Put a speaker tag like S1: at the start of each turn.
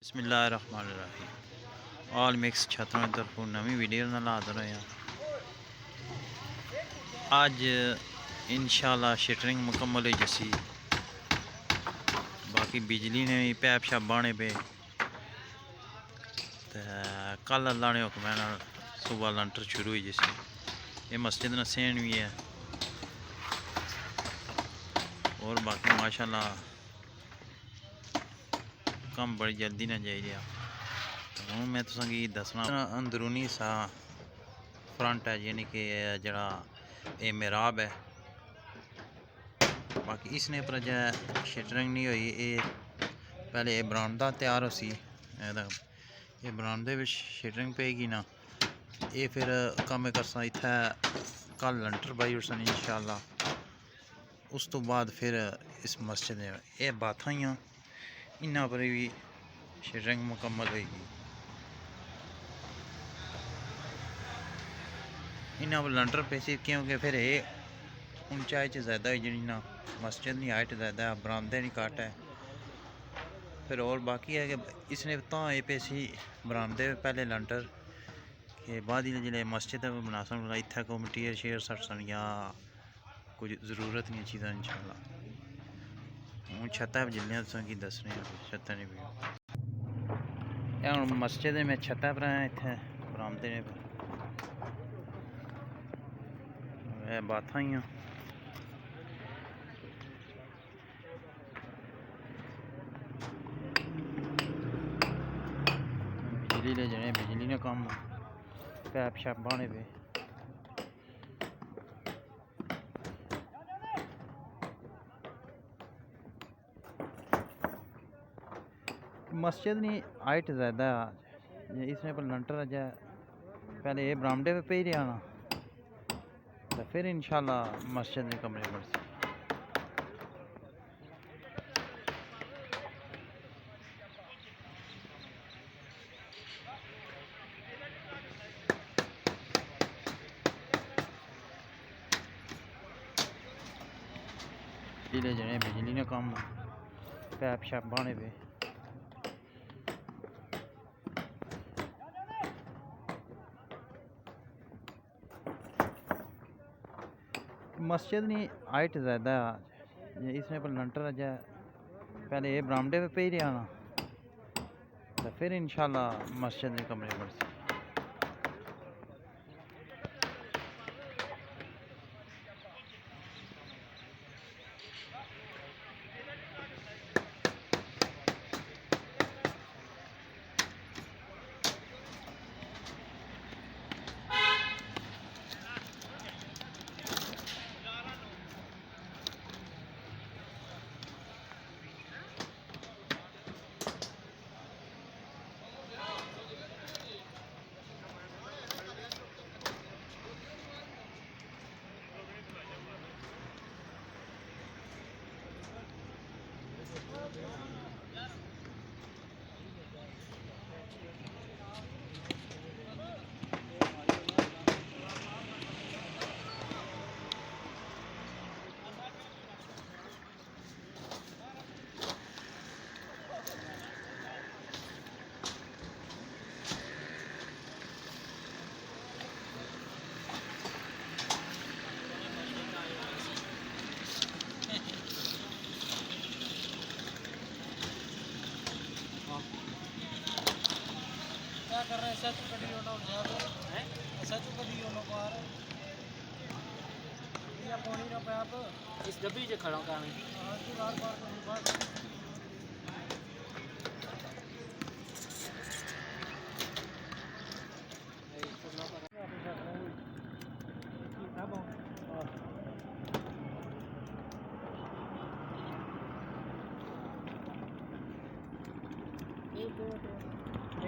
S1: बिस्मिल्लाहिर्रहमानिर्रहीम all mix छात्रों की तरफ नवी वीडियो नाल हाज़िर हैं। आज इंशाल्लाह शटरिंग मुकम्मल हो जसी। बाकी बिजली ने भी पैप शैप बाने पे कल अल्लाह ने हुक्म नाल सुबह लंटर शुरू हो जसी। ये मस्जिद नसेन भी है और बाकी माशाल्लाह कम बड़ी जल्दी ना जाई रहा। हूँ मैं तुसेंगी दसना अंदरूनी सा फ्रंट है, यानी कि जड़ा ये मेराब है। बाकी इसने पर जो शटरिंग नहीं हुई, ये पहले ये बरामदा तैयार हो सी, ये बरामदे में शटरिंग पेगी ना, ये फिर कम करसा इत्थै कल लंटर बाई उठसन इंशाल्लाह। उस तो बाद फिर इस मस्जिद में ये बाथां ही इन्हां पर भी शटरिंग मुकम्मल होगी। इन्हां पर लंटर पैसे क्योंकि फिर ये ऊंचाई ज़्यादा है, जी ना मस्जिद की हाइट ज़्यादा है, बरामदे नहीं घट है। फिर और बाकी है कि इसने तो ये पैसी बरामदे पहले लंटर के बाद जिले मस्जिद मुनासब इत्थै को मटीरियल शेयर सटसन या कुछ ज़रूरत नहीं चीज़ा इंशाल्लाह। हूँ छत्ता पर जिले की दसने छत्ता ने भी हूँ मस्जिद में छत्ता पर इत्थै बरामदे ने बाथां ही बिजली ले जाने, बिजली ने कम पैप शैप बाने पे मस्जिद की हाइट ज़्यादा है, इसमें पर लंटर जाए पहले ये बरामदे पे ही रहा ना, तो फिर इंशाल्लाह मस्जिद में कमरे बढ़ से ले जाने, बिजली ने कम पैप शैप बाने पे मस्जिद की हाइट ज़्यादा है, इसमें पर लंटर जाए पहले ये बरामदे पे ही रहा ना, तो फिर इंशाल्लाह मस्जिद में कमरे बढ़ से
S2: कर रहे हैं। ऐसा तो कभी होना है, ऐसा तो कभी होना बाहर या पानी ना पे आप इस डब्बी से खड़ा हूं मैं आज की बार बार ये